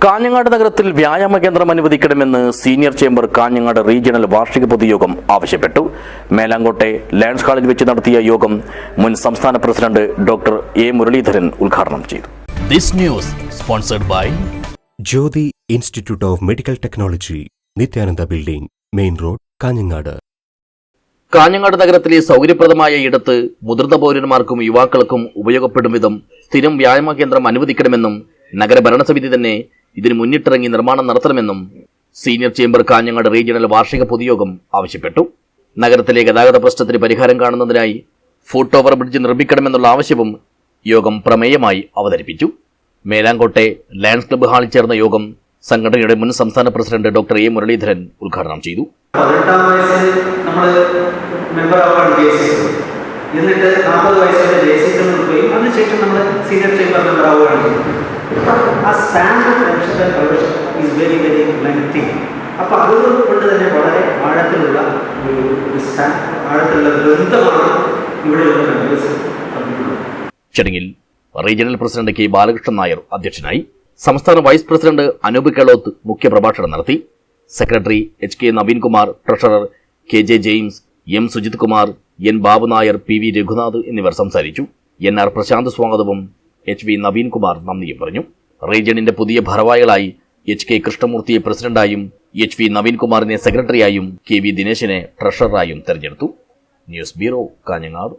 കാഞ്ഞങ്ങാട് നഗരത്തിൽ വ്യായാമ കേന്ദ്രം അനുവദിക്കണമെന്ന് സീനിയർ ചേംബർ കാഞ്ഞങ്ങാട് റീജിയണൽ വാർഷിക പൊതുയോഗം ആവശ്യപ്പെട്ടു. മേലാങ്കോട്ടെ ലയൺസ് ഹാളിൽ വെച്ച് നടത്തിയ യോഗം മുൻ സംസ്ഥാന പ്രസിഡന്റ് ഡോക്ടർ എ മുരളീധരൻ ഉദ്ഘാടനം ചെയ്തു. This news sponsored by Jyothi institute of medical technology, Nithyananda building, main road, Kanhangad. Kanhangad നഗരത്തിലെ സൗകര്യപ്രദമായ ഇടത്ത് മുതിർന്ന പൗരന്മാർക്കും യുവാക്കൾക്കും ഉപയോഗപ്പെടും വിധം സ്ഥിരം വ്യായാമ കേന്ദ്രം അനുവദിക്കണമെന്നും നഗരഭരണസമിതി തന്നെ ഇതിന് മുന്നിട്ടിറങ്ങി നിർമ്മാണം നടത്തണമെന്നും സീനിയർ ചേംബർ കാഞ്ഞങ്ങാട് റീജിയണൽ വാർഷിക പൊതുയോഗം ആവശ്യപ്പെട്ടു. നഗരത്തിലെ ഗതാഗത പ്രശ്നത്തിന് പരിഹാരം കാണുന്നതിനായി ഫുട് ഓവർ ബ്രിഡ്ജ് നിർമ്മിക്കണമെന്നുള്ള ആവശ്യവും യോഗം പ്രമേയമായി അവതരിപ്പിച്ചു. മേലാങ്കോട്ടെ ലയൺസ് ക്ലബ്ബ് ഹാളിൽ ചേർന്ന യോഗം സംഘടനയുടെ മുൻ സംസ്ഥാന പ്രസിഡന്റ് ഡോക്ടർ എ മുരളീധരൻ ഉദ്ഘാടനം ചെയ്തു. 18-ാം വയസ്സിൽ നമ്മൾ മെമ്പർ ആവാൻ ജെസിസ്, എന്നിട്ട് 40 വയസ്സ് വരെ ജെസിസ് കൊടുക്കുകയും അതിനുശേഷം നമ്മൾ സീനിയർ ചേംബർ മെമ്പർ ആവുകയാണ്. ആ span of friendship and fellowship is very very lengthy. അപ്പോൾ അതുകൊണ്ട് തന്നെ വളരെ ആഴത്തിലുള്ള ഒരു സ്പാൻ, ആഴത്തിലുള്ള ബന്ധമാണ് ഇവിടെയുള്ള മെമ്പേഴ്സ് തമ്മിലുള്ളത്. ചടങ്ങിൽ regional president K Balakrishnan Nair അധ്യക്ഷനായി. സംസ്ഥാന വൈസ് പ്രസിഡന്റ് അനൂപ് കെളോത്ത് മുഖ്യപ്രഭാഷണം നടത്തി. Secretary H K Naveenkumar, treasurer K J James, M Sujith Kumar, N Babu Nair, P V Raghunath എന്നിവർ സംസാരിച്ചു. എൻ ആർ പ്രശാന്ത് സ്വാഗതവും എച്ച് വി നവീൻകുമാർ നന്ദിയും പറഞ്ഞു. റീജിയണിന്റെ പുതിയ ഭാരവാഹികളായി എച്ച് കെ കൃഷ്ണമൂർത്തിയെ പ്രസിഡന്റായും എച്ച് വി നവീൻകുമാറിനെ സെക്രട്ടറിയായും കെ വി ദിനേശിനെ ട്രഷററായും തെരഞ്ഞെടുത്തു. News bureau, Kanhangad.